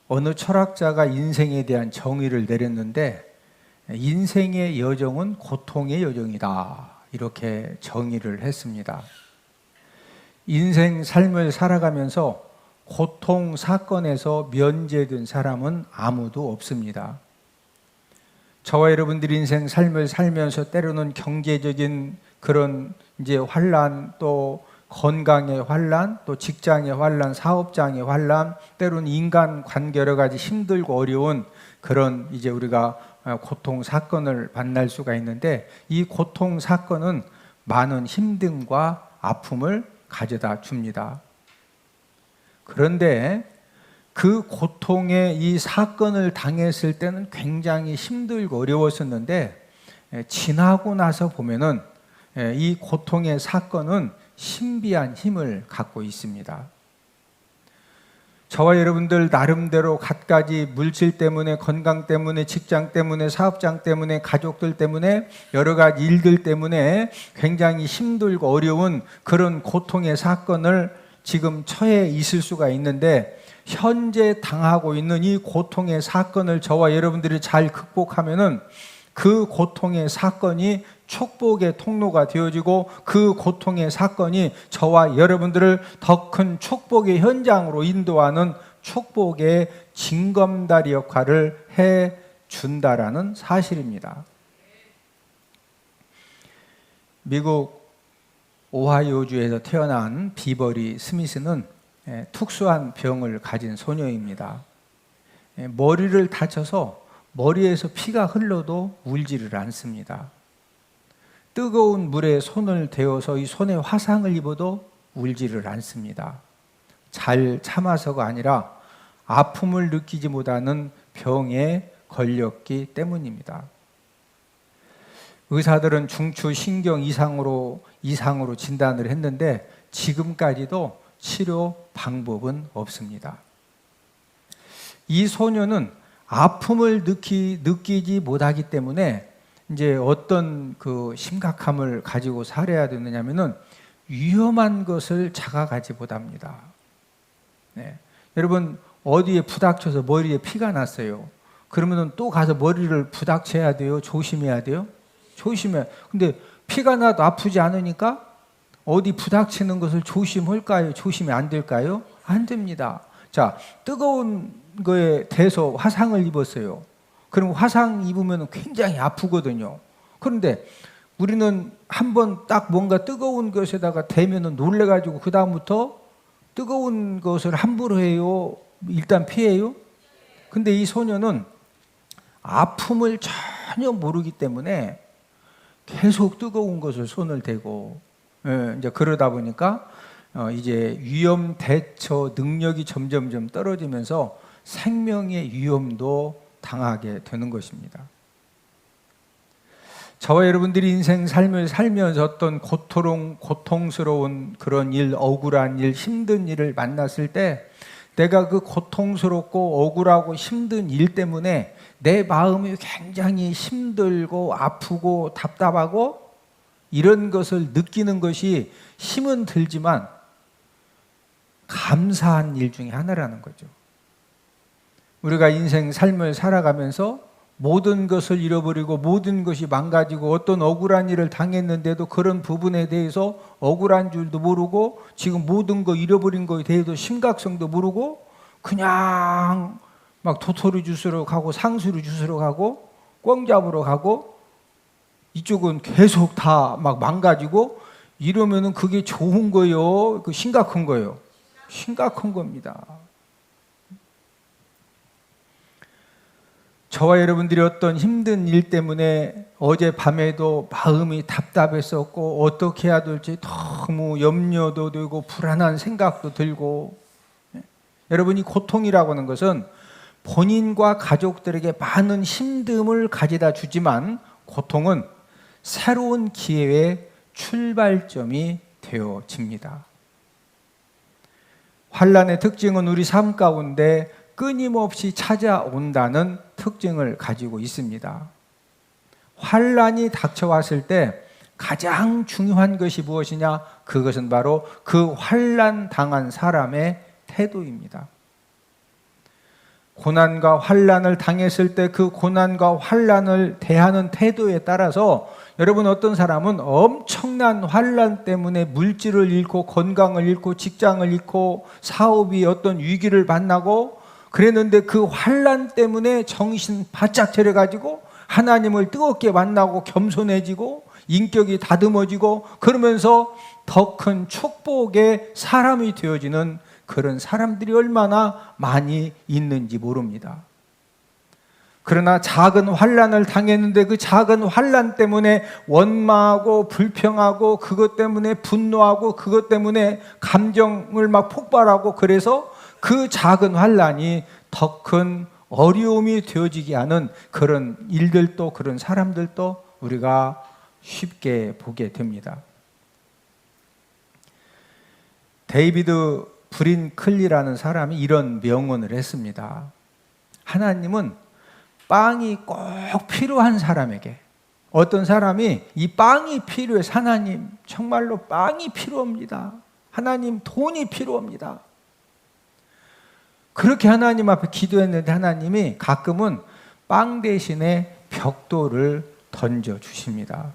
어느 철학자가 인생에 대한 정의를 내렸는데 인생의 여정은 고통의 여정이다, 이렇게 정의를 했습니다. 인생 삶을 살아가면서 고통 사건에서 면제된 사람은 아무도 없습니다. 저와 여러분들이 인생 삶을 살면서 때로는 경제적인 그런 환란, 또 건강의 환란, 또 직장의 환란, 사업장의 환란, 때로는 인간 관계 여러 가지 힘들고 어려운 그런 우리가 고통 사건을 만날 수가 있는데, 이 고통 사건은 많은 힘듦과 아픔을 가져다 줍니다. 그런데 그 고통의 이 사건을 당했을 때는 굉장히 힘들고 어려웠었는데, 지나고 나서 보면은 이 고통의 사건은 신비한 힘을 갖고 있습니다. 저와 여러분들 나름대로 갖가지 물질 때문에, 건강 때문에, 직장 때문에, 사업장 때문에, 가족들 때문에, 여러 가지 일들 때문에 굉장히 힘들고 어려운 그런 고통의 사건을 지금 처해 있을 수가 있는데, 현재 당하고 있는 이 고통의 사건을 저와 여러분들이 잘 극복하면은 그 고통의 사건이 축복의 통로가 되어지고, 그 고통의 사건이 저와 여러분들을 더 큰 축복의 현장으로 인도하는 축복의 징검다리 역할을 해준다라는 사실입니다. 미국 오하이오주에서 태어난 비버리 스미스는 특수한 병을 가진 소녀입니다. 머리를 다쳐서 머리에서 피가 흘러도 울지를 않습니다. 뜨거운 물에 손을 대어서 이 손에 화상을 입어도 울지를 않습니다. 잘 참아서가 아니라 아픔을 느끼지 못하는 병에 걸렸기 때문입니다. 의사들은 중추 신경 이상으로 진단을 했는데 지금까지도 치료 방법은 없습니다. 이 소녀는 아픔을 느끼지 못하기 때문에 어떤 그 심각함을 가지고 살아야 되느냐면은 위험한 것을 자각하지 못합니다. 여러분, 어디에 부닥쳐서 머리에 피가 났어요. 그러면은 또 가서 머리를 부닥쳐야 돼요? 조심해야 돼요? 조심해. 근데 피가 나도 아프지 않으니까 어디 부닥치는 것을 조심할까요? 조심이 안 될까요? 안 됩니다. 자, 뜨거운 거에 대해서 화상을 입었어요. 그럼 화상 입으면 굉장히 아프거든요. 그런데 우리는 한번 딱 뭔가 뜨거운 것에다가 대면은 놀래가지고 그 다음부터 뜨거운 것을 함부로 해요? 일단 피해요? 근데 이 소녀는 아픔을 전혀 모르기 때문에 계속 뜨거운 것을 손을 대고, 그러다 보니까 위험 대처 능력이 점점 떨어지면서 생명의 위험도 당하게 되는 것입니다. 저와 여러분들이 인생 삶을 살면서 어떤 고통스러운 그런 일, 억울한 일, 힘든 일을 만났을 때 내가 그 고통스럽고 억울하고 힘든 일 때문에 내 마음이 굉장히 힘들고 아프고 답답하고 이런 것을 느끼는 것이 힘은 들지만 감사한 일 중에 하나라는 거죠. 우리가 인생 삶을 살아가면서 모든 것을 잃어버리고 모든 것이 망가지고 어떤 억울한 일을 당했는데도 그런 부분에 대해서 억울한 줄도 모르고 지금 모든 거 잃어버린 거에 대해서 심각성도 모르고 그냥 막 도토리 주스러 가고 상수리 주스러 가고 꽝 잡으러 가고 이쪽은 계속 다 막 망가지고 이러면은 그게 좋은 거예요? 그 심각한 거예요? 심각한 겁니다. 저와 여러분들이 어떤 힘든 일 때문에 어젯밤에도 마음이 답답했었고 어떻게 해야 될지 너무 염려도 되고 불안한 생각도 들고, 여러분이 고통이라고 하는 것은 본인과 가족들에게 많은 힘듦을 가져다 주지만 고통은 새로운 기회의 출발점이 되어집니다. 환난의 특징은 우리 삶 가운데 끊임없이 찾아온다는 특징을 가지고 있습니다. 환난이 닥쳐왔을 때 가장 중요한 것이 무엇이냐? 그것은 바로 그 환난 당한 사람의 태도입니다. 고난과 환난을 당했을 때 그 고난과 환난을 대하는 태도에 따라서 여러분, 어떤 사람은 엄청난 환난 때문에 물질을 잃고 건강을 잃고 직장을 잃고 사업이 어떤 위기를 만나고 그랬는데 그 환난 때문에 정신 바짝 차려가지고 하나님을 뜨겁게 만나고 겸손해지고 인격이 다듬어지고 그러면서 더 큰 축복의 사람이 되어지는 그런 사람들이 얼마나 많이 있는지 모릅니다. 그러나 작은 환난을 당했는데 그 작은 환난 때문에 원망하고 불평하고 그것 때문에 분노하고 그것 때문에 감정을 막 폭발하고 그래서 그 작은 환난이 더 큰 어려움이 되어지게 하는 그런 일들도 그런 사람들도 우리가 쉽게 보게 됩니다. 데이비드 브린클리라는 사람이 이런 명언을 했습니다. 하나님은 빵이 꼭 필요한 사람에게, 어떤 사람이 이 빵이 필요해서 하나님 정말로 빵이 필요합니다. 하나님 돈이 필요합니다. 그렇게 하나님 앞에 기도했는데 하나님이 가끔은 빵 대신에 벽돌을 던져주십니다.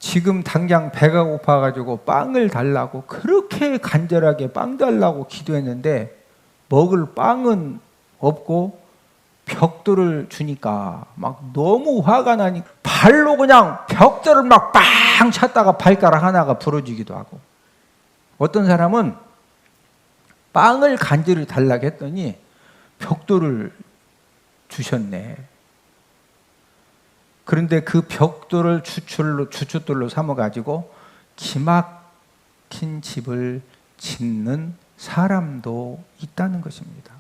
지금 당장 배가 고파가지고 빵을 달라고 그렇게 간절하게 빵 달라고 기도했는데 먹을 빵은 없고 벽돌을 주니까 막 너무 화가 나니까 발로 그냥 벽돌을 막 빵 찼다가 발가락 하나가 부러지기도 하고, 어떤 사람은 빵을 간절히 달라고 했더니 벽돌을 주셨네. 그런데 그 벽돌을 주춧돌로 삼아가지고 기막힌 집을 짓는 사람도 있다는 것입니다.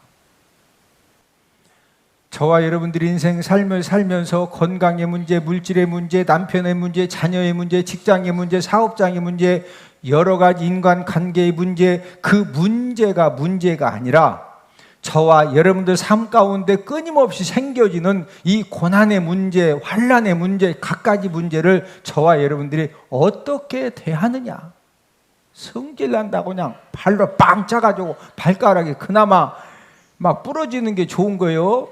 저와 여러분들이 인생 삶을 살면서 건강의 문제, 물질의 문제, 남편의 문제, 자녀의 문제, 직장의 문제, 사업장의 문제, 여러 가지 인간관계의 문제, 그 문제가 아니라 저와 여러분들 삶 가운데 끊임없이 생겨지는 이 고난의 문제, 환난의 문제, 갖가지 문제를 저와 여러분들이 어떻게 대하느냐. 성질난다고 그냥 발로 빵 차가지고 발가락이 그나마 막 부러지는 게 좋은 거예요.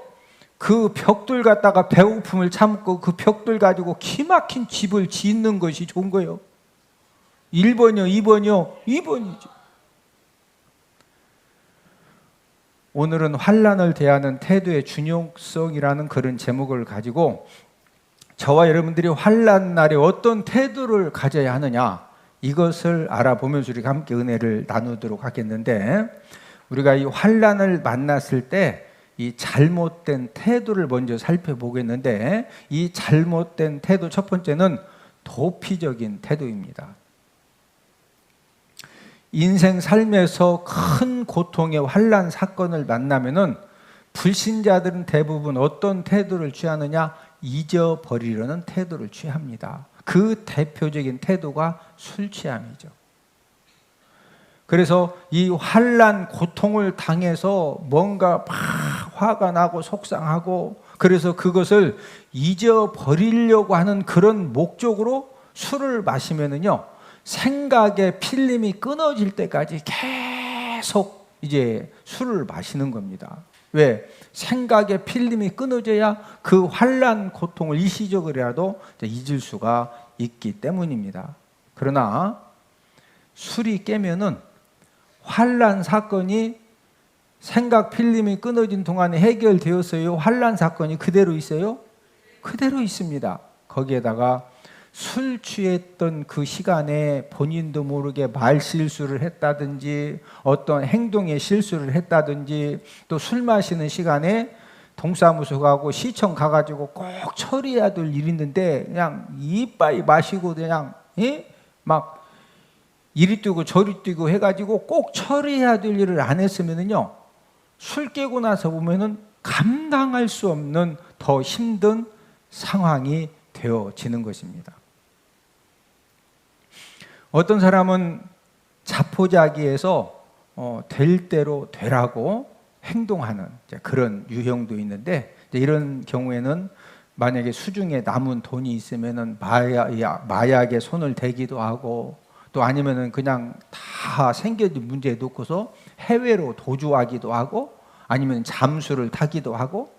그 벽돌 갖다가 배고픔을 참고 그 벽돌 가지고 기막힌 집을 짓는 것이 좋은 거예요. 1번이요, 2번이요, 2번이죠. 오늘은 환난을 대하는 태도의 중요성이라는 그런 제목을 가지고 저와 여러분들이 환난 날에 어떤 태도를 가져야 하느냐, 이것을 알아보면서 우리가 함께 은혜를 나누도록 하겠는데, 우리가 이 환난을 만났을 때 이 잘못된 태도를 먼저 살펴보겠는데, 이 잘못된 태도 첫 번째는 도피적인 태도입니다. 인생 삶에서 큰 고통의 환난 사건을 만나면은 불신자들은 대부분 어떤 태도를 취하느냐? 잊어버리려는 태도를 취합니다. 그 대표적인 태도가 술 취함이죠. 그래서 이 환난 고통을 당해서 뭔가 막 화가 나고 속상하고 그래서 그것을 잊어버리려고 하는 그런 목적으로 술을 마시면은요, 생각의 필름이 끊어질 때까지 계속 이제 술을 마시는 겁니다. 왜? 생각의 필름이 끊어져야 그 환난 고통을 일시적으로라도 잊을 수가 있기 때문입니다. 그러나 술이 깨면은 환난 사건이 생각 필름이 끊어진 동안에 해결되었어요? 환난 사건이 그대로 있어요? 그대로 있습니다. 거기에다가 술 취했던 그 시간에 본인도 모르게 말 실수를 했다든지 어떤 행동에 실수를 했다든지 또 술 마시는 시간에 동사무소 가고 시청 가가지고 꼭 처리해야 될 일이 있는데 그냥 이빠이 마시고 그냥 막 이리 뛰고 저리 뛰고 해가지고 꼭 처리해야 될 일을 안 했으면은요, 술 깨고 나서 보면은 감당할 수 없는 더 힘든 상황이 되어지는 것입니다. 어떤 사람은 자포자기해서 될 대로 되라고 행동하는 그런 유형도 있는데, 이런 경우에는 만약에 수중에 남은 돈이 있으면은 마약에 손을 대기도 하고, 또 아니면은 그냥 다 생겨진 문제에 놓고서 해외로 도주하기도 하고, 아니면 잠수를 타기도 하고,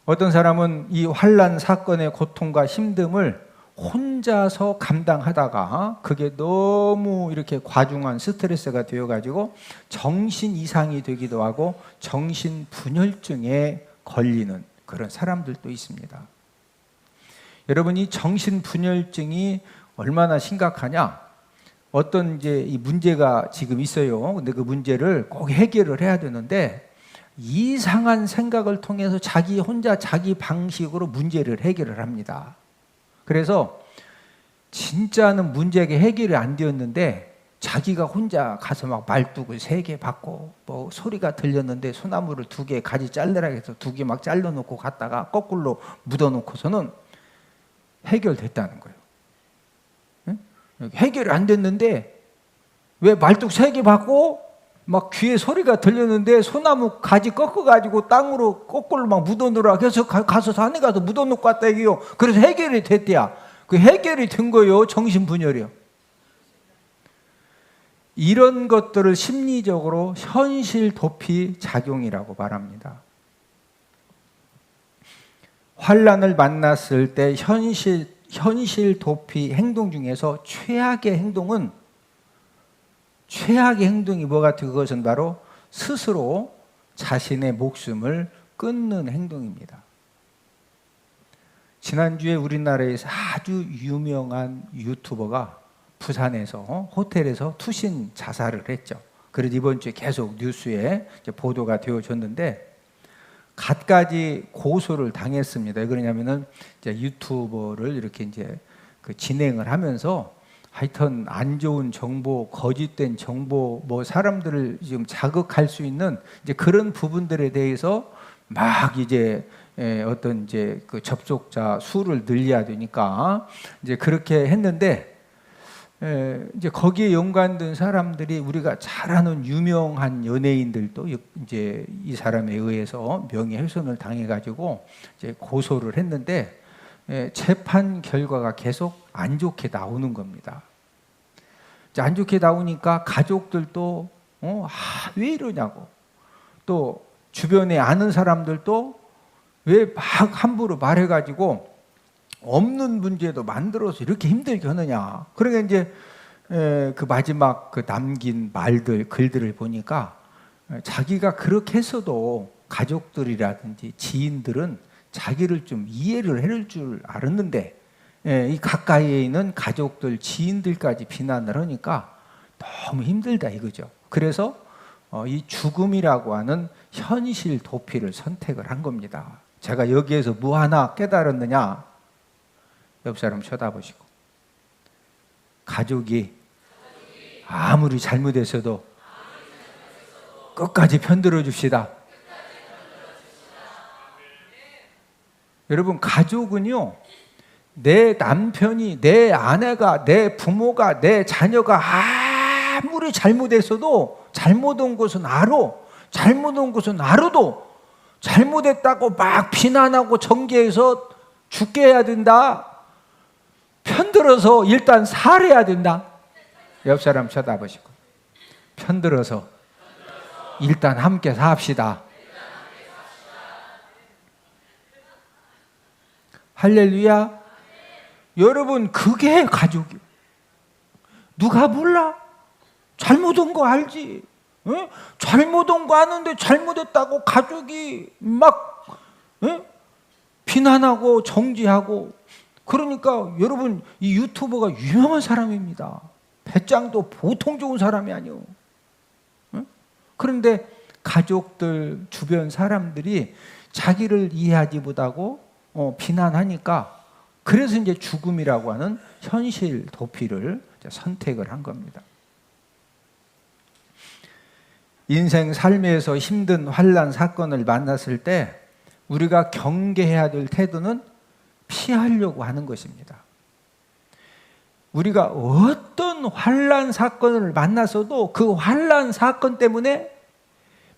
어떤 사람은 이 환난 사건의 고통과 힘듦을 혼자서 감당하다가 그게 너무 이렇게 과중한 스트레스가 되어가지고 정신 이상이 되기도 하고 정신 분열증에 걸리는 그런 사람들도 있습니다. 여러분, 이 정신 분열증이 얼마나 심각하냐? 어떤 이제 이 문제가 지금 있어요. 근데 그 문제를 꼭 해결을 해야 되는데 이상한 생각을 통해서 자기 혼자 자기 방식으로 문제를 해결을 합니다. 그래서 진짜는 문제가 해결이 안 되었는데 자기가 혼자 가서 막 말뚝을 3개 받고 뭐 소리가 들렸는데 소나무를 2개 가지 잘라라 해서 2개 막 잘라놓고 갔다가 거꾸로 묻어놓고서는 해결됐다는 거예요. 응? 해결이 안 됐는데 왜 말뚝 3개 받고 막 귀에 소리가 들렸는데 소나무 가지 꺾어가지고 땅으로 거꾸로 막 묻어놓으라 해서 가서 산에 가서 묻어놓고 왔다 이게요. 그래서 해결이 됐대야. 그 해결이 된 거예요. 정신분열이요. 이런 것들을 심리적으로 현실 도피 작용이라고 말합니다. 환난을 만났을 때 현실 도피 행동 중에서 최악의 행동이 뭐 같은 그것은 바로 스스로 자신의 목숨을 끊는 행동입니다. 지난주에 우리나라에서 아주 유명한 유튜버가 부산에서 호텔에서 투신 자살을 했죠. 그래서 이번 주에 계속 뉴스에 보도가 되어졌는데 갖가지 고소를 당했습니다. 왜 그러냐면은 이제 유튜버를 이렇게 이제 그 진행을 하면서 하여튼 안 좋은 정보, 거짓된 정보, 뭐 사람들을 지금 자극할 수 있는 이제 그런 부분들에 대해서 막 이제 어떤 이제 그 접속자 수를 늘려야 되니까 이제 그렇게 했는데 이제 거기에 연관된 사람들이 우리가 잘 아는 유명한 연예인들도 이제 이 사람에 의해서 명예훼손을 당해가지고 이제 고소를 했는데 재판 결과가 계속 안 좋게 나오는 겁니다. 안 좋게 나오니까 가족들도 왜 이러냐고, 또 주변에 아는 사람들도 왜 막 함부로 말해가지고 없는 문제도 만들어서 이렇게 힘들게 하느냐. 그러니까 이제 그 마지막 그 남긴 말들, 글들을 보니까 자기가 그렇게 했어도 가족들이라든지 지인들은 자기를 좀 이해를 해줄 줄 알았는데 이 가까이에 있는 가족들, 지인들까지 비난을 하니까 너무 힘들다 이거죠. 그래서 이 죽음이라고 하는 현실 도피를 선택을 한 겁니다. 제가 여기에서 뭐 하나 깨달았느냐? 옆 사람 쳐다보시고, 가족이 아무리 잘못했어도 끝까지 편들어 줍시다. 여러분, 가족은요, 내 남편이, 내 아내가, 내 부모가, 내 자녀가 아무리 잘못했어도 잘못한 것은 잘못한 것은 알아도 잘못했다고 막 비난하고 정죄해서 죽게 해야 된다. 편들어서 일단 살해야 된다. 옆 사람 쳐다보시고, 편들어서 일단 함께 삽시다. 할렐루야. 여러분, 그게 가족이에요. 누가 몰라? 잘못한 거 알지? 에? 잘못한 거 아는데 잘못했다고 가족이 막 비난하고 정죄하고. 그러니까 여러분, 이 유튜버가 유명한 사람입니다. 배짱도 보통 좋은 사람이 아니에요. 그런데 가족들, 주변 사람들이 자기를 이해하지 못하고 비난하니까, 그래서 이제 죽음이라고 하는 현실 도피를 선택을 한 겁니다. 인생 삶에서 힘든 환난 사건을 만났을 때 우리가 경계해야 될 태도는 피하려고 하는 것입니다. 우리가 어떤 환난 사건을 만나서도 그 환난 사건 때문에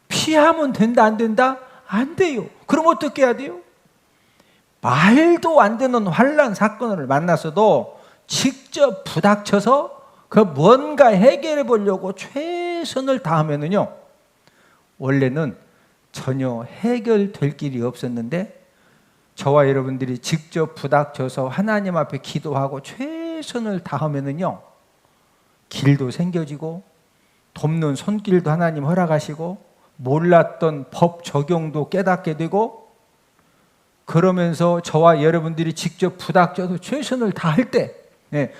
피하면 된다, 안 된다? 안 돼요. 그럼 어떻게 해야 돼요? 말도 안 되는 환난 사건을 만나서도 직접 부닥쳐서 그 뭔가 해결해 보려고 최선을 다하면은요, 원래는 전혀 해결될 길이 없었는데 저와 여러분들이 직접 부닥쳐서 하나님 앞에 기도하고 최선을 다하면은요, 길도 생겨지고 돕는 손길도 하나님 허락하시고 몰랐던 법 적용도 깨닫게 되고, 그러면서 저와 여러분들이 직접 부닥쳐서 최선을 다할 때,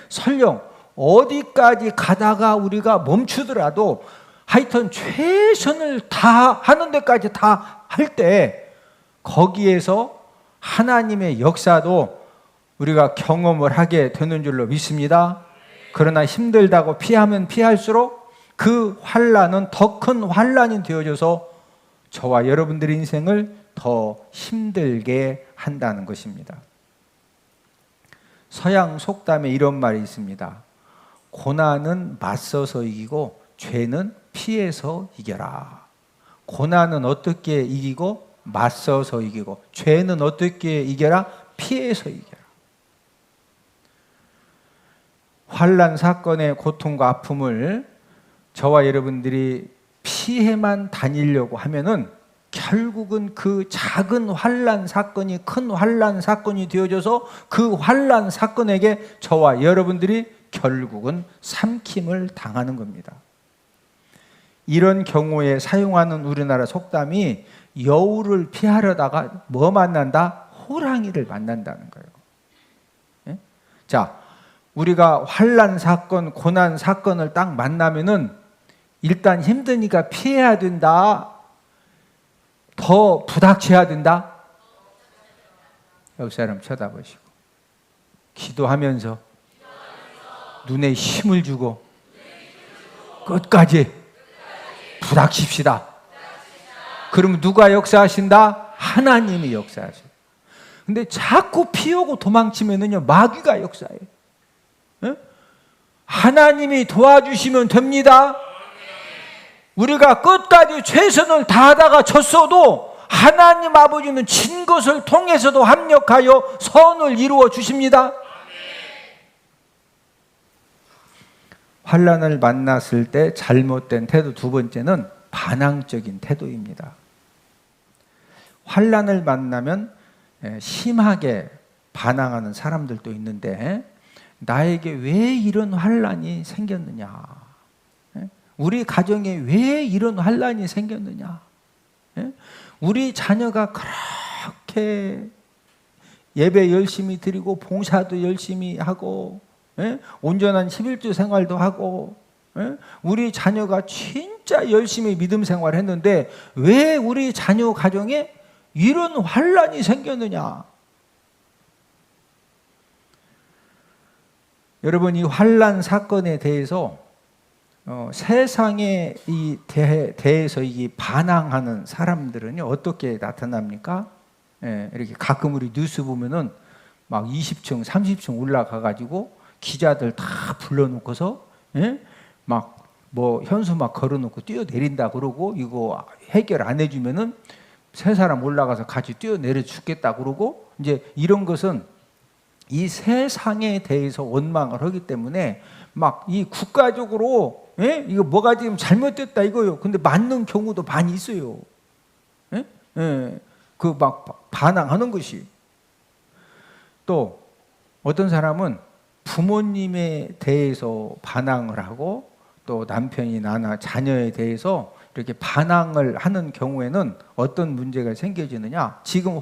설령 어디까지 가다가 우리가 멈추더라도 하여튼 최선을 다하는 데까지 다 할 때 거기에서 하나님의 역사도 우리가 경험을 하게 되는 줄로 믿습니다. 그러나 힘들다고 피하면 피할수록 그 환난은 더 큰 환난이 되어져서 저와 여러분들의 인생을 더 힘들게 한다는 것입니다. 서양 속담에 이런 말이 있습니다. 고난은 맞서서 이기고 죄는 피해서 이겨라. 고난은 어떻게 이기고 맞서서 이기고, 죄는 어떻게 이겨라? 피해서 이겨라. 환난 사건의 고통과 아픔을 저와 여러분들이 피해만 다니려고 하면은 결국은 그 작은 환난 사건이 큰 환난 사건이 되어져서 그 환난 사건에게 저와 여러분들이 결국은 삼킴을 당하는 겁니다. 이런 경우에 사용하는 우리나라 속담이 여우를 피하려다가 뭐 만난다? 호랑이를 만난다는 거예요. 예? 자, 우리가 환난 사건, 고난 사건을 딱 만나면은 일단 힘드니까 피해야 된다. 더 부닥쳐야 된다. 옆 사람 쳐다보시고 기도하면서 눈에 힘을 주고 끝까지 부닥칩시다. 그러면 누가 역사하신다? 하나님이 역사하신다. 근데 자꾸 피하고 도망치면은요, 마귀가 역사해요. 예? 하나님이 도와주시면 됩니다. 우리가 끝까지 최선을 다하다가 졌어도 하나님 아버지는 진 것을 통해서도 합력하여 선을 이루어 주십니다. 환난을 만났을 때 잘못된 태도 두 번째는 반항적인 태도입니다. 환난을 만나면 심하게 반항하는 사람들도 있는데, 나에게 왜 이런 환난이 생겼느냐, 우리 가정에 왜 이런 환난이 생겼느냐, 우리 자녀가 그렇게 예배 열심히 드리고 봉사도 열심히 하고 온전한 11주 생활도 하고 우리 자녀가 진짜 열심히 믿음 생활했는데 왜 우리 자녀 가정에 이런 환난이 생겼느냐. 여러분, 이 환난 사건에 대해서 세상에 대해서 이 반항하는 사람들은요, 어떻게 나타납니까? 이렇게 가끔 우리 뉴스 보면은 막 20층, 30층 올라가가지고 기자들 다 불러놓고서 막 뭐 현수 막 걸어놓고 뛰어내린다 그러고, 이거 해결 안 해주면은 세 사람 올라가서 같이 뛰어내려 죽겠다 그러고, 이제 이런 것은 이 세상에 대해서 원망을 하기 때문에 막 이 국가적으로 이거 뭐가 지금 잘못됐다 이거요. 근데 맞는 경우도 많이 있어요. 그 막 반항하는 것이. 또 어떤 사람은 부모님에 대해서 반항을 하고, 또 남편이나 자녀에 대해서 이렇게 반항을 하는 경우에는 어떤 문제가 생겨지느냐? 지금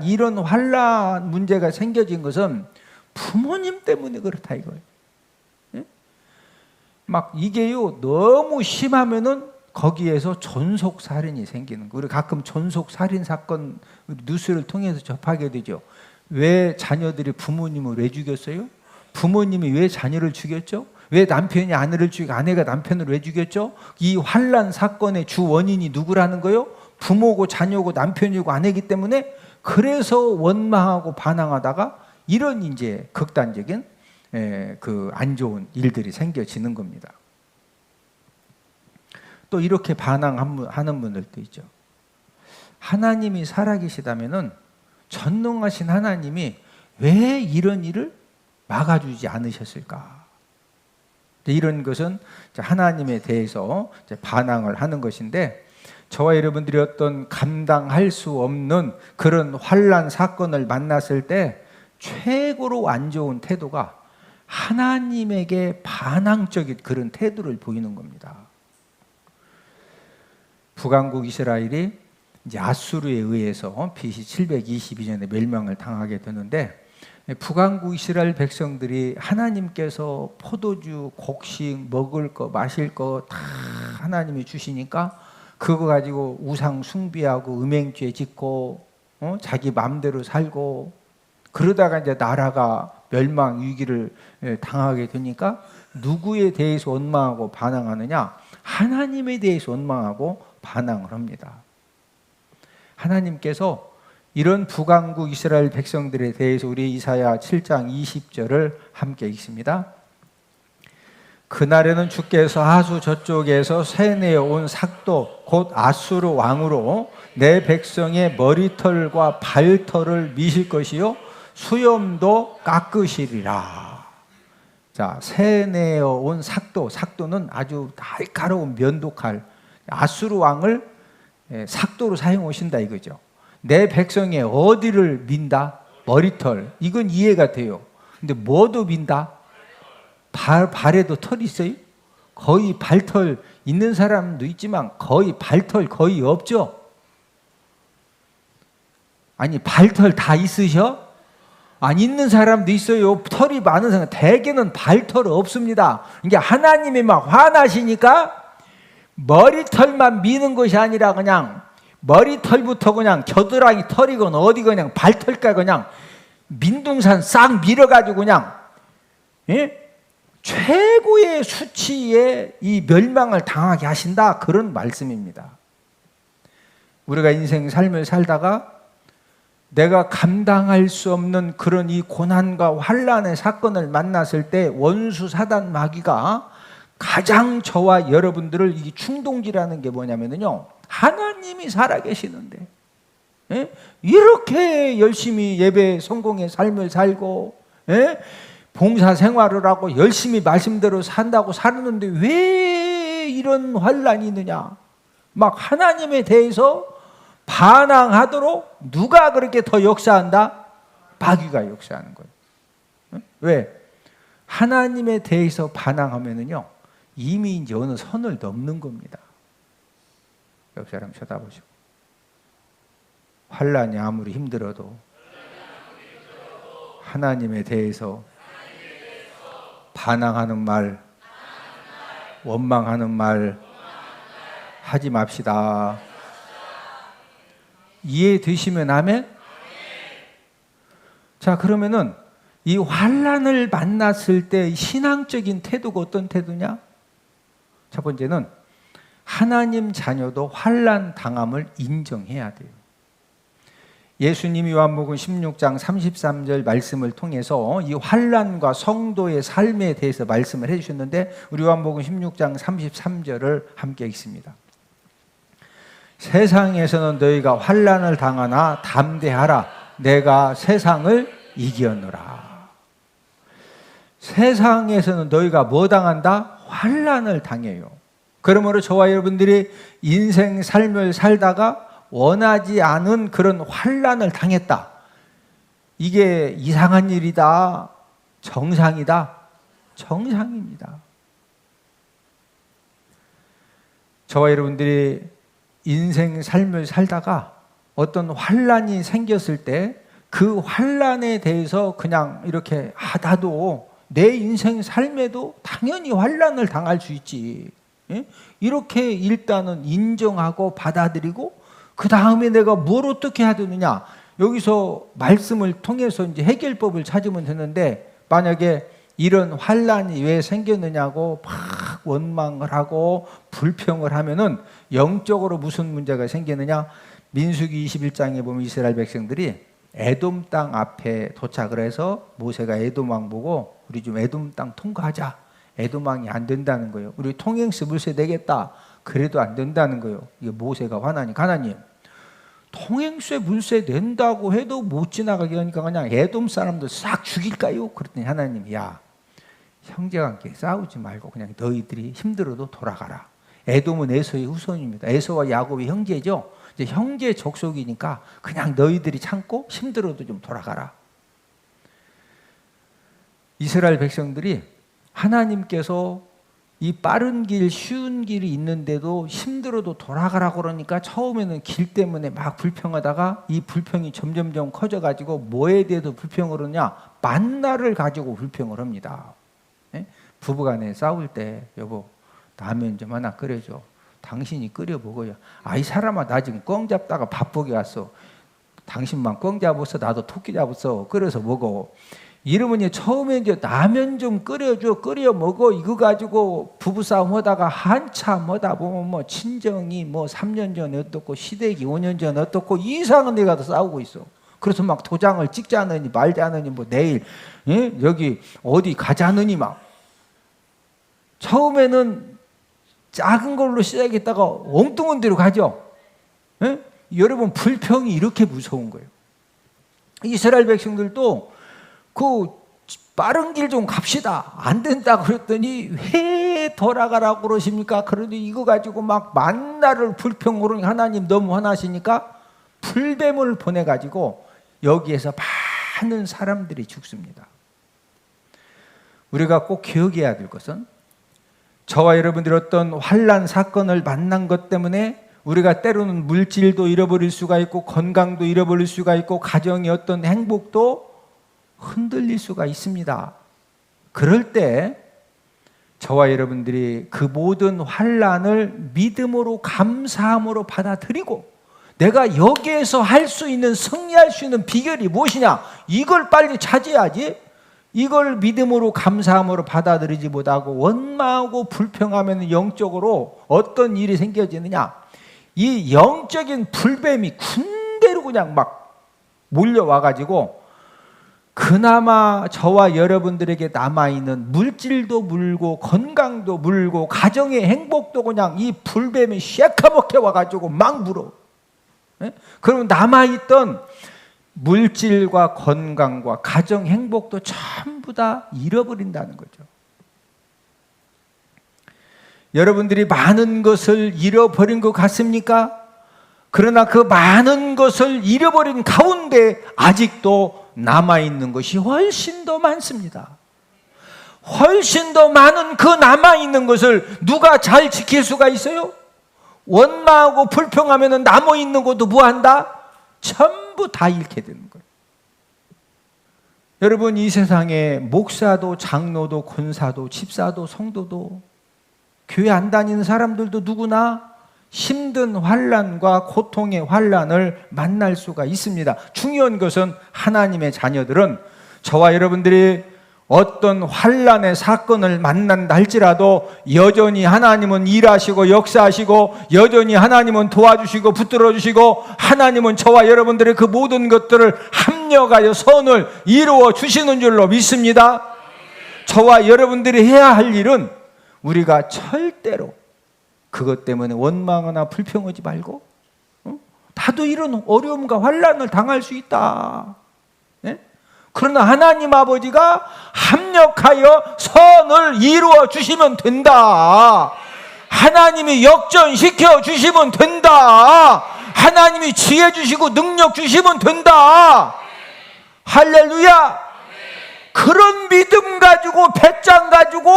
이런 환난 문제가 생겨진 것은 부모님 때문에 그렇다 이거예요. 막 이게요, 너무 심하면은 거기에서 전속 살인이 생기는 거예요. 우리 가끔 전속 살인 사건 뉴스를 통해서 접하게 되죠. 왜 자녀들이 부모님을 왜 죽였어요? 부모님이 왜 자녀를 죽였죠? 왜 남편이 아내를 죽이고 아내가 남편을 왜 죽였죠? 이 환난 사건의 주 원인이 누구라는 거요? 부모고 자녀고 남편이고 아내이기 때문에, 그래서 원망하고 반항하다가 이런 이제 극단적인 그 안 좋은 일들이 생겨지는 겁니다. 또 이렇게 반항하는 분들도 있죠. 하나님이 살아계시다면은 전능하신 하나님이 왜 이런 일을 막아주지 않으셨을까? 이런 것은 하나님에 대해서 반항을 하는 것인데, 저와 여러분들이 어떤 감당할 수 없는 그런 환난 사건을 만났을 때 최고로 안 좋은 태도가 하나님에게 반항적인 그런 태도를 보이는 겁니다. 북왕국 이스라엘이 이제 아수르에 의해서 BC 722년에 멸망을 당하게 되는데, 북왕국 이스라엘 백성들이 하나님께서 포도주, 곡식, 먹을 거, 마실 거 다 하나님이 주시니까 그거 가지고 우상 숭배하고 음행죄 짓고 자기 마음대로 살고, 그러다가 이제 나라가 멸망 위기를 당하게 되니까 누구에 대해서 원망하고 반항하느냐? 하나님에 대해서 원망하고 반항을 합니다. 하나님께서 이런 북왕국 이스라엘 백성들에 대해서 우리 이사야 7장 20절을 함께 읽습니다. 그날에는 주께서 하수 저쪽에서 세내어 온 삭도 곧 아수르 왕으로 내 백성의 머리털과 발털을 미실 것이요 수염도 깎으시리라. 자, 세내어 온 삭도, 삭도는 아주 날카로운 면도칼, 아수르 왕을 삭도로 사용하신다 이거죠. 내 백성의 어디를 민다? 머리털. 이건 이해가 돼요. 근데 뭐도 민다? 발에도 털이 있어요? 거의 발털 있는 사람도 있지만 거의 발털 거의 없죠? 아니, 발털 다 있으셔? 안 있는 사람도 있어요. 털이 많은 사람. 대개는 발털 없습니다. 이게 하나님이 막 화나시니까 머리털만 미는 것이 아니라 그냥 머리털부터 그냥 겨드랑이 털이건 어디 그냥 발털까지 그냥 민둥산 싹 밀어가지고 그냥 최고의 수치의 이 멸망을 당하게 하신다, 그런 말씀입니다. 우리가 인생 삶을 살다가 내가 감당할 수 없는 그런 이 고난과 환난의 사건을 만났을 때 원수 사단 마귀가 가장 저와 여러분들을 이 충동질하는 게 뭐냐면요, 하나님이 살아계시는데 이렇게 열심히 예배 성공의 삶을 살고 봉사 생활을 하고 열심히 말씀대로 산다고 살았는데 왜 이런 환난이 있느냐, 막 하나님에 대해서 반항하도록 누가 그렇게 더 역사한다? 마귀가 역사하는 거예요. 왜? 하나님에 대해서 반항하면은요 이미 이제 어느 선을 넘는 겁니다. 옆 사람 쳐다보시고, 환난이 아무리 힘들어도 하나님에 대해서 반항하는 말, 원망하는 말 하지 맙시다. 이해되시면 아멘? 자, 그러면은 이 환난을 만났을 때 신앙적인 태도가 어떤 태도냐? 첫 번째는 하나님 자녀도 환난 당함을 인정해야 돼요. 예수님이 요한복음 16장 33절 말씀을 통해서 이 환난과 성도의 삶에 대해서 말씀을 해주셨는데, 우리 요한복음 16장 33절을 함께 읽습니다. 세상에서는 너희가 환난을 당하나 담대하라, 내가 세상을 이겼노라. 세상에서는 너희가 뭐 당한다? 환난을 당해요. 그러므로 저와 여러분들이 인생 삶을 살다가 원하지 않은 그런 환난을 당했다, 이게 이상한 일이다, 정상이다? 정상입니다. 저와 여러분들이 인생 삶을 살다가 어떤 환난이 생겼을 때 그 환난에 대해서 그냥 이렇게 나도 내 인생 삶에도 당연히 환난을 당할 수 있지, 이렇게 일단은 인정하고 받아들이고, 그 다음에 내가 뭘 어떻게 해야 되느냐, 여기서 말씀을 통해서 이제 해결법을 찾으면 되는데, 만약에 이런 환난이 왜 생겼느냐고 막 원망을 하고 불평을 하면은 영적으로 무슨 문제가 생기느냐? 민수기 21장에 보면 이스라엘 백성들이 에돔 땅 앞에 도착을 해서 모세가 에돔 왕 보고 우리 좀 에돔 땅 통과하자. 에돔 왕이 안 된다는 거예요. 우리 통행세 물세 내겠다. 그래도 안 된다는 거예요. 이게 모세가 화나니까, 하나님 통행세 물세 낸다고 해도 못 지나가게 하니까 그냥 에돔 사람들 싹 죽일까요? 그랬더니 하나님, 야, 형제와 함께 싸우지 말고 그냥 너희들이 힘들어도 돌아가라. 에돔은 에서의 후손입니다. 에서와 야곱의 형제죠. 이제 형제 족속이니까 그냥 너희들이 참고 힘들어도 좀 돌아가라. 이스라엘 백성들이 하나님께서 이 빠른 길, 쉬운 길이 있는데도 힘들어도 돌아가라고 그러니까 처음에는 길 때문에 막 불평하다가 이 불평이 점점점 커져가지고 뭐에 대해서 불평을 하냐? 만나를 가지고 불평을 합니다. 예? 부부간에 싸울 때 여보 라면 좀 하나 끓여줘. 당신이 끓여 먹어요. 아이 사람아 나 지금 꿩 잡다가 바쁘게 왔어. 당신만 꿩 잡았어. 나도 토끼 잡았어. 끓여서 먹어. 이러면 처음에 이제 라면 좀 끓여줘. 끓여 먹어. 이거 가지고 부부싸움 하다가 한참 하다 보면 뭐 친정이 뭐 3년 전에 어떻고 시댁이 5년 전에 어떻고 이상한 데 가서 싸우고 있어. 그래서 막 도장을 찍자느니 말자느니 뭐 내일 여기 어디 가자느니 막. 처음에는 작은 걸로 시작했다가 엉뚱한 데로 가죠. 여러분 불평이 이렇게 무서운 거예요. 이스라엘 백성들도 그 빠른 길 좀 갑시다. 안 된다 그랬더니 왜 돌아가라고 그러십니까? 그러니 이거 가지고 막 만나를 불평으로 하나님 너무 화나시니까 불뱀을 보내가지고 여기에서 많은 사람들이 죽습니다. 우리가 꼭 기억해야 될 것은 저와 여러분들이 어떤 환난 사건을 만난 것 때문에 우리가 때로는 물질도 잃어버릴 수가 있고 건강도 잃어버릴 수가 있고 가정의 어떤 행복도 흔들릴 수가 있습니다. 그럴 때 저와 여러분들이 그 모든 환난을 믿음으로 감사함으로 받아들이고 내가 여기에서 할 수 있는 승리할 수 있는 비결이 무엇이냐? 이걸 빨리 찾아야지. 이걸 믿음으로 감사함으로 받아들이지 못하고 원망하고 불평하면 영적으로 어떤 일이 생겨지느냐? 이 영적인 불뱀이 군대로 그냥 막 몰려와가지고 그나마 저와 여러분들에게 남아있는 물질도 물고 건강도 물고 가정의 행복도 그냥 이 불뱀이 시커멓게 와가지고 막 물어. 그러면 남아있던 물질과 건강과 가정 행복도 전부 다 잃어버린다는 거죠. 여러분들이 많은 것을 잃어버린 것 같습니까? 그러나 그 많은 것을 잃어버린 가운데 아직도 남아있는 것이 훨씬 더 많습니다. 훨씬 더 많은 그 남아있는 것을 누가 잘 지킬 수가 있어요? 원망하고 불평하면 남아있는 것도 뭐한다? 전부 다 잃게 되는 거예요. 여러분 이 세상에 목사도 장로도 권사도 집사도 성도도 교회 안 다니는 사람들도 누구나 힘든 환난과 고통의 환난을 만날 수가 있습니다. 중요한 것은 하나님의 자녀들은 저와 여러분들이 어떤 환난의 사건을 만난다 할지라도 여전히 하나님은 일하시고 역사하시고 여전히 하나님은 도와주시고 붙들어주시고 하나님은 저와 여러분들의 그 모든 것들을 합력하여 선을 이루어 주시는 줄로 믿습니다. 저와 여러분들이 해야 할 일은 우리가 절대로 그것 때문에 원망하나 불평하지 말고 나도 이런 어려움과 환난을 당할 수 있다. 그러나 하나님 아버지가 합력하여 선을 이루어 주시면 된다. 하나님이 역전시켜 주시면 된다. 하나님이 지혜 주시고 능력 주시면 된다. 할렐루야. 그런 믿음 가지고 배짱 가지고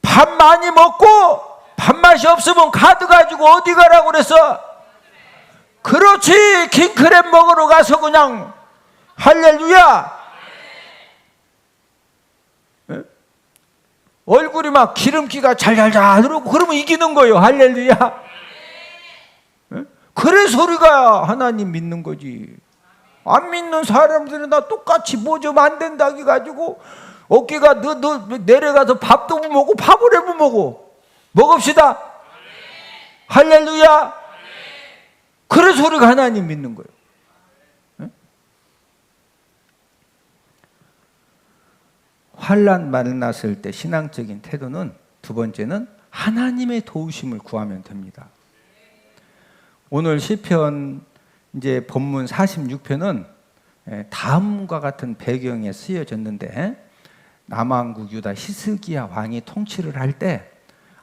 밥 많이 먹고 밥맛이 없으면 카드 가지고 어디 가라고 그래서 그렇지 킹크랩 먹으러 가서 그냥 할렐루야. 얼굴이 막 기름기가 잘잘잘 흐르고 그러면 이기는 거예요. 할렐루야. 그래서 우리가 하나님 믿는 거지. 안 믿는 사람들은 다 똑같이 뭐 좀 안 된다 해가지고 어깨가 너 내려가서 밥도 못 먹고 밥을 해 못 먹어. 먹읍시다. 할렐루야. 그래서 우리가 하나님 믿는 거예요. 환난 만났을 때 신앙적인 태도는 두 번째는 하나님의 도우심을 구하면 됩니다. 오늘 시편 이제 본문 46편은 다음과 같은 배경에 쓰여졌는데 남왕국 유다 히스기야 왕이 통치를 할 때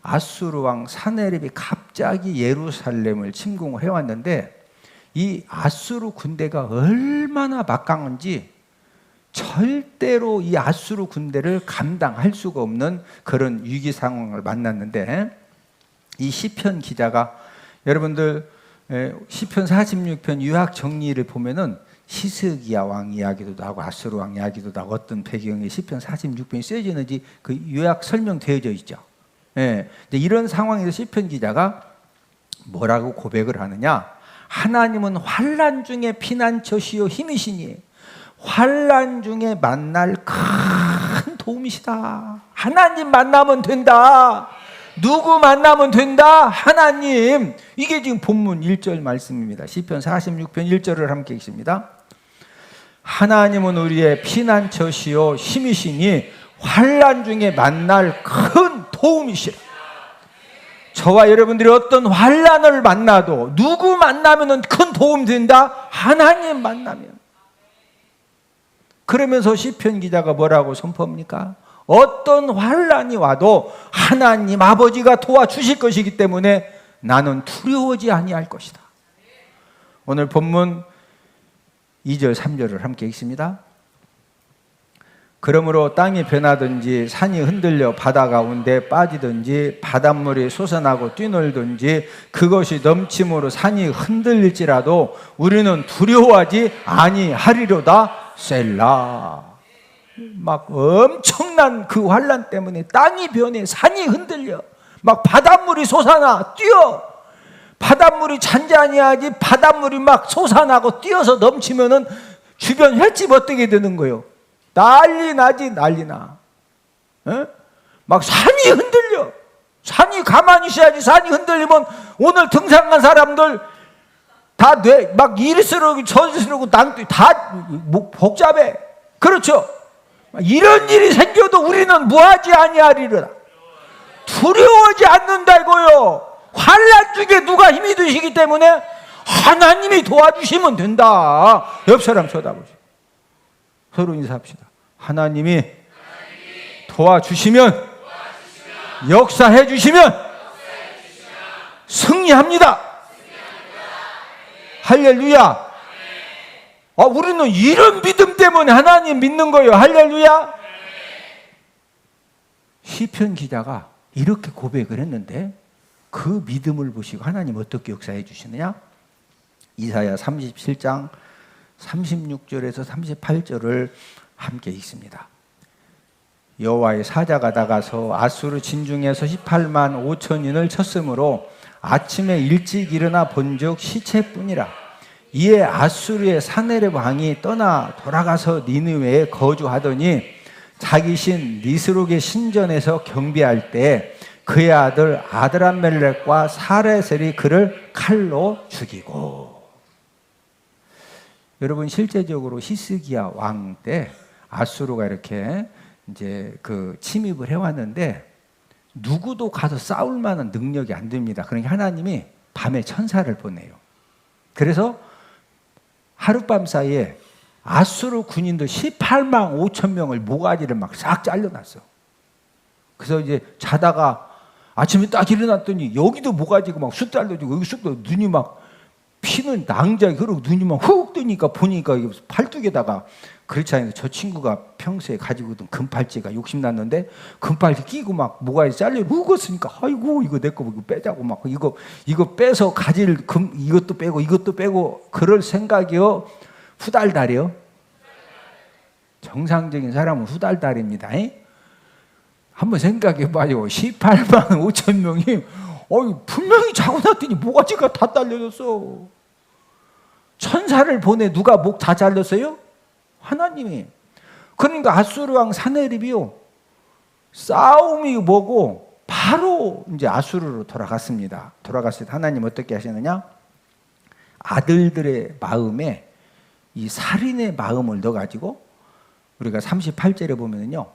아수르 왕 사네립이 갑자기 예루살렘을 침공을 해왔는데 이 아수르 군대가 얼마나 막강한지 절대로 이 아수르 군대를 감당할 수가 없는 그런 위기 상황을 만났는데 이 시편 기자가 여러분들 시편 46편 유학 정리를 보면은 히스기야 왕 이야기도 나오고 아수르 왕 이야기도 나오고 어떤 배경에 시편 46편이 쓰여지는지 그 요약 설명되어져 있죠. 예. 이런 상황에서 시편 기자가 뭐라고 고백을 하느냐? 하나님은 환난 중에 피난처시요 힘이시니 환난 중에 만날 큰 도움이시다. 하나님 만나면 된다. 누구 만나면 된다? 하나님. 이게 지금 본문 1절 말씀입니다. 시편 46편 1절을 함께 읽습니다. 하나님은 우리의 피난처시요 힘이시니 환난 중에 만날 큰 도움이시라. 저와 여러분들이 어떤 환난을 만나도 누구 만나면 큰 도움 된다? 하나님 만나면. 그러면서 시편 기자가 뭐라고 선포합니까? 어떤 환난이 와도 하나님 아버지가 도와주실 것이기 때문에 나는 두려워하지 아니할 것이다. 오늘 본문 2절 3절을 함께 읽습니다. 그러므로 땅이 변하든지 산이 흔들려 바다 가운데 빠지든지 바닷물이 솟아나고 뛰놀든지 그것이 넘침으로 산이 흔들릴지라도 우리는 두려워하지 아니하리로다. 셀라. 막 엄청난 그 환난 때문에 땅이 변해 산이 흔들려 막 바닷물이 솟아나 뛰어 바닷물이 잔잔해야지 바닷물이 막 솟아나고 뛰어서 넘치면은 주변 횟집 어떻게 되는 거예요? 난리 나지 난리나. 막 산이 흔들려. 산이 가만히 있어야지. 산이 흔들리면 오늘 등산 간 사람들 다 막 이리스러고 저리스러고 다 복잡해. 그렇죠? 이런 일이 생겨도 우리는 뭐하지 아니하리라. 두려워하지 않는다 이거요. 환난 중에 누가 힘이 되시기 때문에 하나님이 도와주시면 된다. 옆 사람 쳐다보시고 서로 인사합시다. 하나님이 도와주시면 역사해 주시면 승리합니다. 할렐루야. 우리는 이런 믿음 때문에 하나님 믿는 거예요. 할렐루야. 시편 기자가 이렇게 고백을 했는데 그 믿음을 보시고 하나님 어떻게 역사해 주시느냐? 이사야 37장 36절에서 38절을 함께 읽습니다. 여호와의 사자가 나가서 아수르 진중에서 18만 5천인을 쳤으므로 아침에 일찍 일어나 본즉 시체뿐이라. 이에 아수르의 사네립 왕이 떠나 돌아가서 니느웨에 거주하더니 자기 신 니스록의 신전에서 경배할 때 그의 아들 아드람멜렉과 사레셀이 그를 칼로 죽이고. 여러분 실제적으로 히스기야 왕 때 아수르가 이렇게 이제 그 침입을 해왔는데 누구도 가서 싸울 만한 능력이 안 됩니다. 그러니까 하나님이 밤에 천사를 보내요. 그래서 하룻밤 사이에 아수르 군인들 18만 5천 명을 모가지를 막 싹 잘라놨어. 그래서 이제 자다가 아침에 딱 일어났더니 여기도 모가지가 막 쑥 잘려지고 여기 쑥 눈이 막 피는 낭자기 그러고 눈이 막 훅 뜨니까 보니까 팔뚝에다가 그렇지 않아요. 저 친구가 평소에 가지고 있던 금팔찌가 욕심났는데 금팔찌 끼고 막 모가지 잘려 묵었으니까 아이고 이거 내 거 이거 빼자고 막 이거 빼서 가질 이것도 빼고 그럴 생각이요. 후달달이요. 정상적인 사람은 후달달입니다. 한번 생각해 봐요. 18만 5천 명이 분명히 자고 났더니 모가지가 다 잘려졌어. 천사를 보내 누가 목 다 잘렸어요? 하나님이. 그러니까 아수르 왕 사네립이요. 싸움이 뭐고 바로 이제 아수르로 돌아갔습니다. 돌아갔을 때 하나님 어떻게 하시느냐? 아들들의 마음에 이 살인의 마음을 넣어가지고 우리가 38절에 보면요.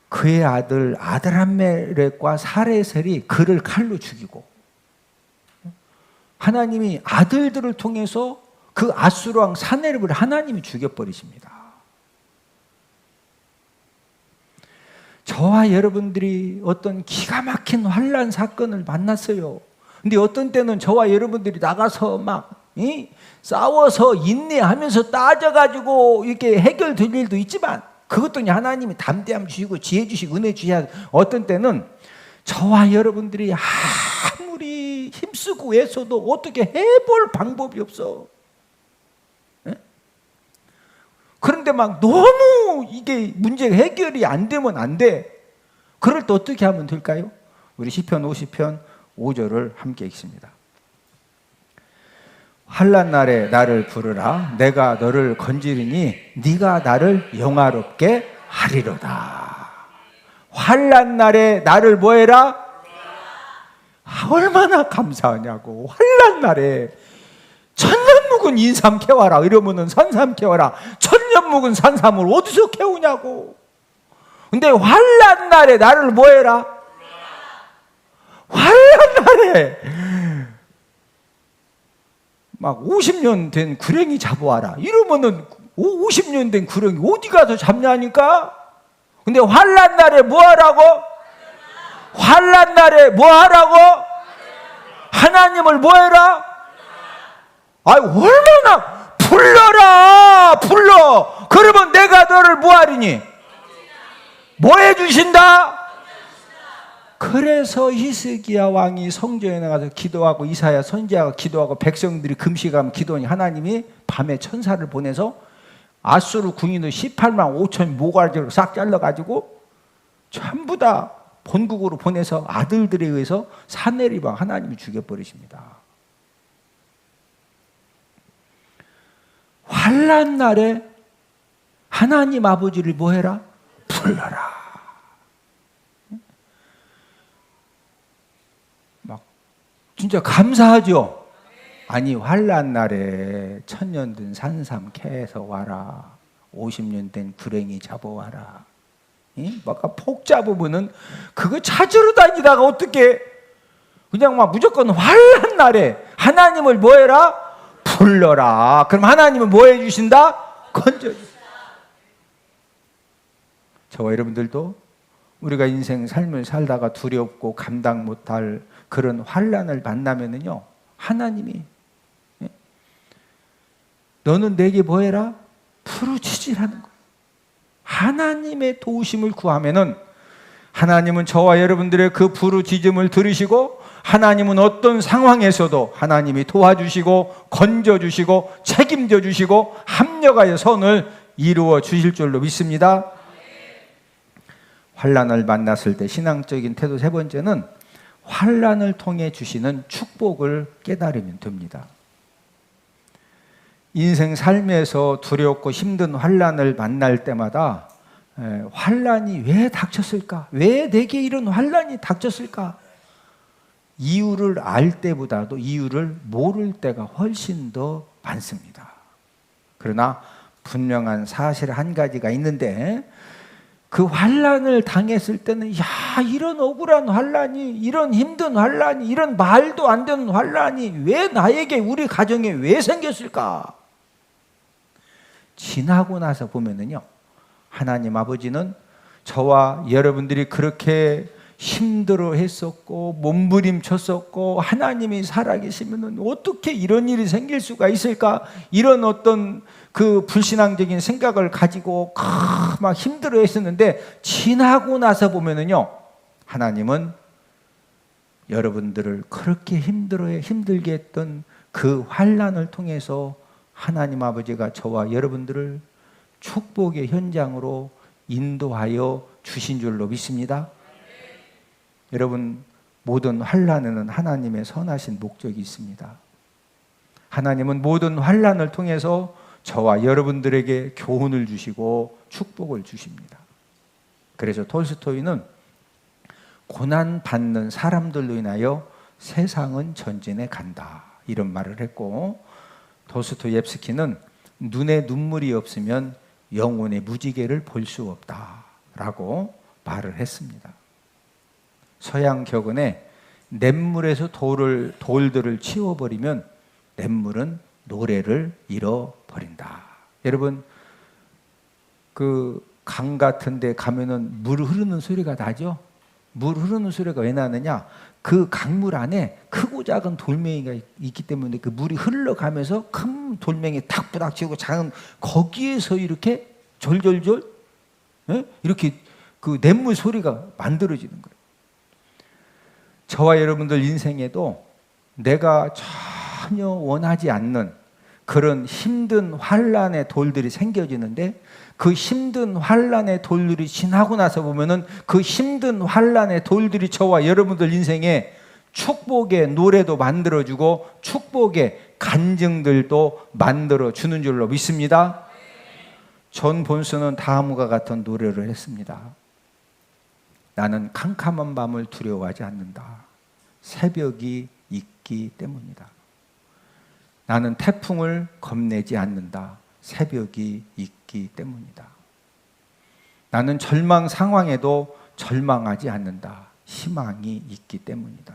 그의 아들 아드람멜렉과 사레셀이 그를 칼로 죽이고 하나님이 아들들을 통해서 그 아수르 왕 사네립을 하나님이 죽여버리십니다. 저와 저와 여러분들이 어떤 기가 막힌 환난 사건을 만났어요. 근데 어떤 때는 저와 여러분들이 나가서 막 싸워서 인내하면서 따져가지고 이렇게 해결될 일도 있지만, 그것도 하나님이 담대함 주시고 지혜 주시고 은혜 주셔야, 어떤 때는 저와 여러분들이 아무리 힘쓰고 애써도 어떻게 해볼 방법이 없어. 그런데 막 너무 이게 문제가 해결이 안 되면 안 돼. 그럴 때 어떻게 하면 될까요? 우리 시편 50편 5절을 함께 읽습니다. 환난 날에 나를 부르라. 내가 너를 건지리니 네가 나를 영화롭게 하리로다. 환난 날에 나를 뭐해라? 얼마나 감사하냐고. 환난 날에 천년 묵은 인삼 캐와라 이러면은 산삼 캐와라. 천년 묵은 산삼을 어디서 캐우냐고. 근데 환난 날에 나를 뭐해라? 환난 날에 막 50년 된 구렁이 잡아와라 이러면은 50년 된 구렁이 어디 가서 잡냐니까. 근데 환난 날에 뭐하라고? 환난 날에 뭐하라고? 하나님을 뭐해라? 아이, 얼마나 불러. 그러면 내가 너를 뭐하리니? 뭐해 주신다? 그래서 히스기야 왕이 성전에 나가서 기도하고 이사야 선지자가 기도하고 백성들이 금식하면 기도하니 하나님이 밤에 천사를 보내서 아수르 궁인의 18만 5천 모가지를 싹 잘라가지고 전부 다 본국으로 보내서 아들들에 의해서 사내리방 하나님이 죽여버리십니다. 환난 날에 하나님 아버지를 뭐해라? 불러라. 막 진짜 감사하죠. 아니 환난 날에 천년 된 산삼 캐서 와라. 50년 된 구렁이 잡아와라. 막 폭 잡으면은 그거 찾으러 다니다가 어떻게 그냥 막 무조건 환난 날에 하나님을 뭐해라? 불러라. 그럼 하나님은 뭐 해주신다? 건져주신다. 저와 여러분들도 우리가 인생 삶을 살다가 두렵고 감당 못할 그런 환난을 만나면은요, 하나님이 너는 내게 뭐 해라? 부르짖으라는 거예요. 하나님의 도우심을 구하면은 하나님은 저와 여러분들의 그 부르짖음을 들으시고 하나님은 어떤 상황에서도 하나님이 도와주시고 건져주시고 책임져 주시고 합력하여 선을 이루어 주실 줄로 믿습니다. 환난을 만났을 때 신앙적인 태도 세 번째는 환난을 통해 주시는 축복을 깨달으면 됩니다. 인생 삶에서 두렵고 힘든 환난을 만날 때마다 환난이 왜 닥쳤을까? 왜 내게 이런 환난이 닥쳤을까? 이유를 알 때보다도 이유를 모를 때가 훨씬 더 많습니다. 그러나 분명한 사실 한 가지가 있는데, 그 환난을 당했을 때는 야, 이런 억울한 환난이, 이런 힘든 환난이, 이런 말도 안 되는 환난이 왜 나에게, 우리 가정에 왜 생겼을까? 지나고 나서 보면은요, 하나님 아버지는 저와 여러분들이 그렇게 힘들어 했었고 몸부림쳤었고 하나님이 살아계시면은 어떻게 이런 일이 생길 수가 있을까? 이런 어떤 그 불신앙적인 생각을 가지고 막 힘들어 했었는데, 지나고 나서 보면은요, 하나님은 여러분들을 그렇게 힘들게 했던 그 환난을 통해서 하나님 아버지가 저와 여러분들을 축복의 현장으로 인도하여 주신 줄로 믿습니다. 여러분, 모든 환난에는 하나님의 선하신 목적이 있습니다. 하나님은 모든 환난을 통해서 저와 여러분들에게 교훈을 주시고 축복을 주십니다. 그래서 톨스토이는 고난받는 사람들로 인하여 세상은 전진해 간다, 이런 말을 했고, 도스토옙스키는 눈에 눈물이 없으면 영혼의 무지개를 볼 수 없다라고 말을 했습니다. 서양 격언에 냇물에서 돌들을 치워버리면 냇물은 노래를 잃어버린다. 여러분, 그 강 같은 데 가면은 물 흐르는 소리가 나죠. 물 흐르는 소리가 왜 나느냐, 그 강물 안에 크고 작은 돌멩이가 있기 때문에 그 물이 흘러가면서 큰 돌멩이 탁 부닥치고 작은, 거기에서 이렇게 졸졸졸 이렇게 그 냇물 소리가 만들어지는 거예요. 저와 여러분들 인생에도 내가 전혀 원하지 않는 그런 힘든 환난의 돌들이 생겨지는데, 그 힘든 환난의 돌들이 지나고 나서 보면은 그 힘든 환난의 돌들이 저와 여러분들 인생에 축복의 노래도 만들어주고 축복의 간증들도 만들어주는 줄로 믿습니다. 존 본스는 다음과 같은 노래를 했습니다. 나는 캄캄한 밤을 두려워하지 않는다. 새벽이 있기 때문이다. 나는 태풍을 겁내지 않는다. 새벽이 있기 때문이다. 나는 절망 상황에도 절망하지 않는다. 희망이 있기 때문이다.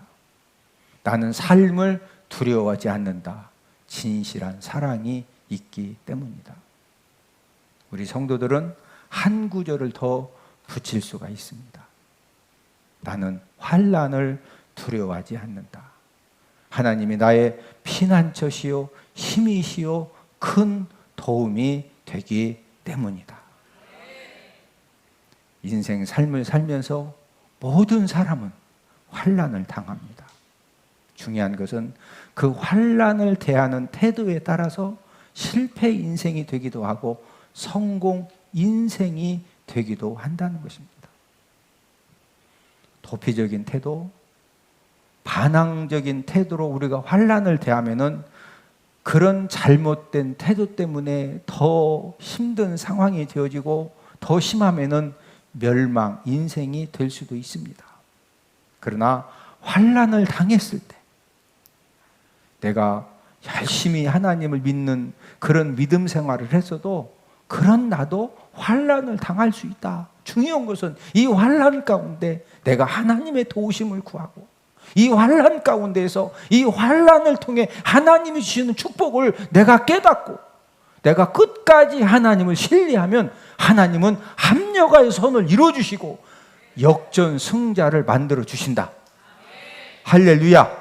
나는 삶을 두려워하지 않는다. 진실한 사랑이 있기 때문이다. 우리 성도들은 한 구절을 더 붙일 수가 있습니다. 나는 환난을 두려워하지 않는다. 하나님이 나의 피난처시요 힘이시요 큰 도움이 되기 때문이다. 인생 삶을 살면서 모든 사람은 환난을 당합니다. 중요한 것은 그 환난을 대하는 태도에 따라서 실패 인생이 되기도 하고 성공 인생이 되기도 한다는 것입니다. 도피적인 태도, 반항적인 태도로 우리가 환난을 대하면은 그런 잘못된 태도 때문에 더 힘든 상황이 되어지고 더 심하면은 멸망, 인생이 될 수도 있습니다. 그러나 환난을 당했을 때 내가 열심히 하나님을 믿는 그런 믿음 생활을 했어도 그런 나도 환난을 당할 수 있다. 중요한 것은 이 환난 가운데 내가 하나님의 도우심을 구하고 이 환난 가운데에서 이 환난을 통해 하나님이 주시는 축복을 내가 깨닫고 내가 끝까지 하나님을 신뢰하면 하나님은 합력하여 선을 이루어주시고 역전승자를 만들어 주신다. 할렐루야.